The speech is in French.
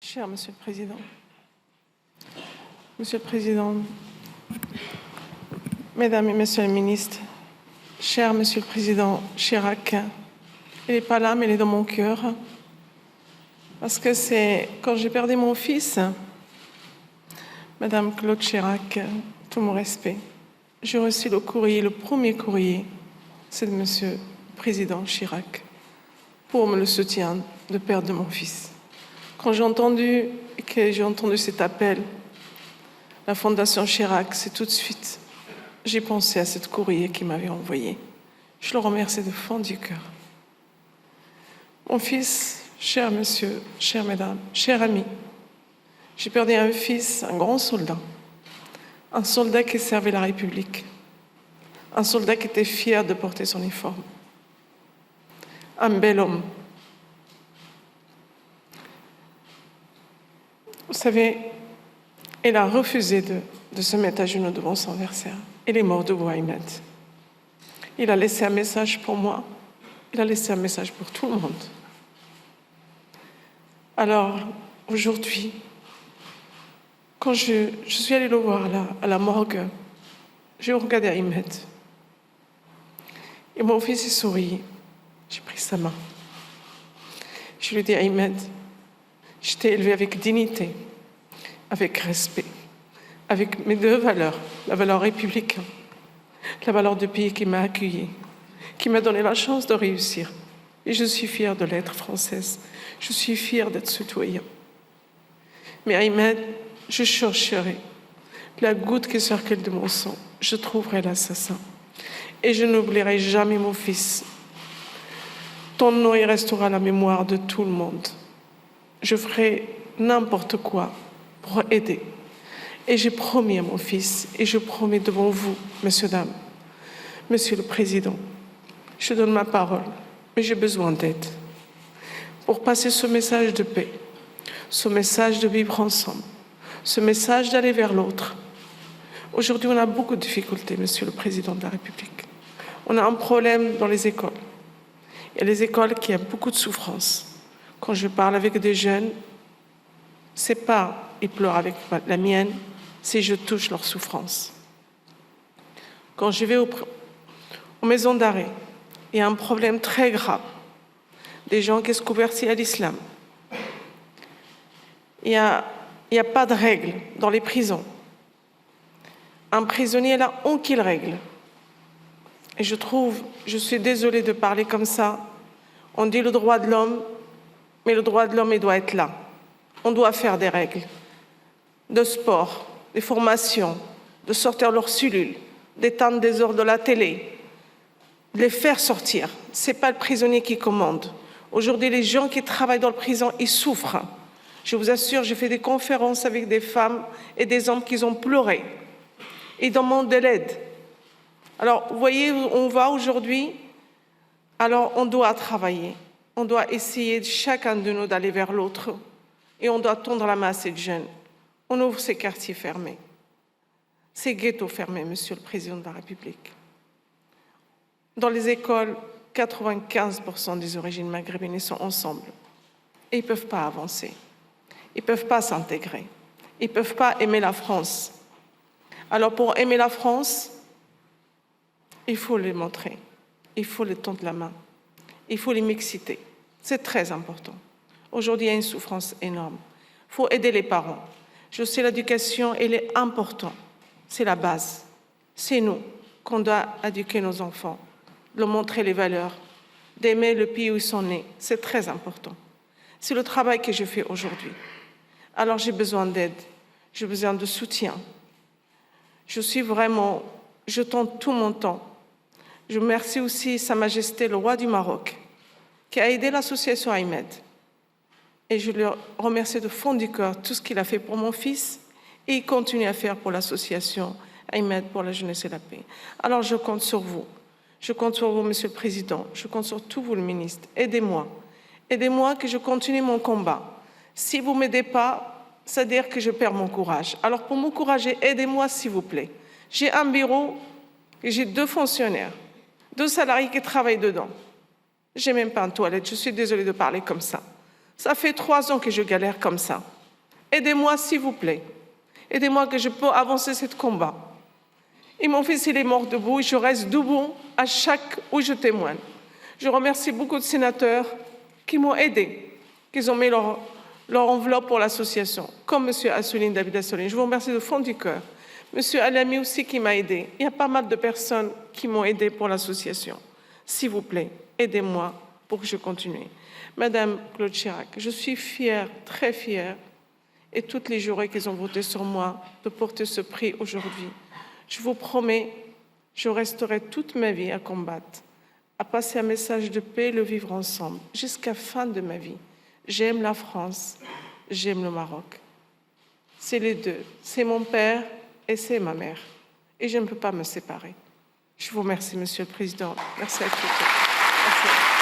Cher Monsieur le Président, Mesdames et Messieurs les ministres, cher Monsieur le Président Chirac, il n'est pas là, mais il est dans mon cœur, parce que c'est quand j'ai perdu mon fils, Madame Claude Chirac, tout mon respect, j'ai reçu le courrier, le premier courrier, c'est de Monsieur le Président Chirac, pour me le soutien de perdre mon fils. Quand j'ai entendu cet appel, la Fondation Chirac, c'est tout de suite, j'ai pensé à ce courrier qu'il m'avait envoyé. Je le remercie de fond du cœur. Mon fils, cher monsieur, chère mesdames, chers amis, j'ai perdu un fils, un grand soldat, un soldat qui servait la République, un soldat qui était fier de porter son uniforme, un bel homme. Vous savez, il a refusé de se mettre à genoux devant son adversaire. Il est mort debout, Ahmed. Il a laissé un message pour moi. Il a laissé un message pour tout le monde. Alors, aujourd'hui, quand je suis allée le voir à la morgue, j'ai regardé Ahmed. Et mon fils, il sourit. J'ai pris sa main. Je lui ai dit, Ahmed, je t'ai élevé avec dignité, avec respect, avec mes deux valeurs, la valeur républicaine, la valeur du pays qui m'a accueilli, qui m'a donné la chance de réussir. Et je suis fière de l'être française. Je suis fière d'être citoyen. Mais Ahmed, je chercherai la goutte qui circule de mon sang. Je trouverai l'assassin. Et je n'oublierai jamais mon fils. Ton nom, il restera à la mémoire de tout le monde. Je ferai n'importe quoi pour aider. Et j'ai promis à mon fils, et je promets devant vous, messieurs, dames, Monsieur le Président, je donne ma parole, mais j'ai besoin d'aide pour passer ce message de paix, ce message de vivre ensemble, ce message d'aller vers l'autre. Aujourd'hui, on a beaucoup de difficultés, Monsieur le Président de la République. On a un problème dans les écoles. Il y a les écoles qui ont beaucoup de souffrance. Quand je parle avec des jeunes, c'est pas ils pleurent avec la mienne, c'est je touche leur souffrance. Quand je vais aux maisons d'arrêt, il y a un problème très grave. Des gens qui se convertissent à l'islam. Il n'y a pas de règles dans les prisons. Un prisonnier a la honte qu'il règle. Et je suis désolée de parler comme ça, on dit le droit de l'homme, mais le droit de l'homme, il doit être là. On doit faire des règles de sport, des formations, de sortir leurs cellules, d'éteindre des heures de la télé, de les faire sortir. Ce n'est pas le prisonnier qui commande. Aujourd'hui, les gens qui travaillent dans la prison, ils souffrent. Je vous assure, j'ai fait des conférences avec des femmes et des hommes qui ont pleuré. Ils demandent de l'aide. Alors, vous voyez où on va aujourd'hui? Alors, on doit travailler. On doit essayer, chacun de nous, d'aller vers l'autre. Et on doit tendre la main à ces jeunes. On ouvre ces quartiers fermés. Ces ghettos fermés, Monsieur le Président de la République. Dans les écoles, 95% des origines maghrébines sont ensemble. Et ils ne peuvent pas avancer. Ils ne peuvent pas s'intégrer. Ils ne peuvent pas aimer la France. Alors, pour aimer la France, il faut les montrer. Il faut les tendre la main. Il faut les mixiter. C'est très important. Aujourd'hui, il y a une souffrance énorme. Il faut aider les parents. Je sais, l'éducation, elle est importante. C'est la base. C'est nous qu'on doit éduquer nos enfants, leur montrer les valeurs, d'aimer le pays où ils sont nés. C'est très important. C'est le travail que je fais aujourd'hui. Alors, j'ai besoin d'aide. J'ai besoin de soutien. Je tente tout mon temps. Je remercie aussi Sa Majesté le roi du Maroc, qui a aidé l'association Ahmed. Et je le remercie de fond du cœur tout ce qu'il a fait pour mon fils et il continue à faire pour l'association Ahmed pour la jeunesse et la paix. Alors je compte sur vous. Je compte sur vous, Monsieur le Président. Je compte sur tous vous, le ministre. Aidez-moi. Aidez-moi que je continue mon combat. Si vous ne m'aidez pas, c'est-à-dire que je perds mon courage. Alors pour m'encourager, aidez-moi s'il vous plaît. J'ai un bureau et j'ai 2 fonctionnaires, 2 salariés qui travaillent dedans. J'ai même pas une toilette. Je suis désolée de parler comme ça. Ça fait 3 ans que je galère comme ça. Aidez-moi, s'il vous plaît. Aidez-moi que je peux avancer ce combat. Et mon fils, il est mort debout et je reste debout à chaque où je témoigne. Je remercie beaucoup de sénateurs qui m'ont aidé, qui ont mis leur enveloppe pour l'association, comme M. Assouline, David Assouline. Je vous remercie de fond du cœur. M. Alami aussi qui m'a aidé. Il y a pas mal de personnes qui m'ont aidé pour l'association. S'il vous plaît, aidez-moi pour que je continue. Madame Claude Chirac, je suis fière, très fière, et toutes les jurés qui ont voté sur moi, de porter ce prix aujourd'hui. Je vous promets, je resterai toute ma vie à combattre, à passer un message de paix et le vivre ensemble, jusqu'à la fin de ma vie. J'aime la France, j'aime le Maroc. C'est les deux. C'est mon père et c'est ma mère. Et je ne peux pas me séparer. Je vous remercie, Monsieur le Président. Merci à tous. Merci.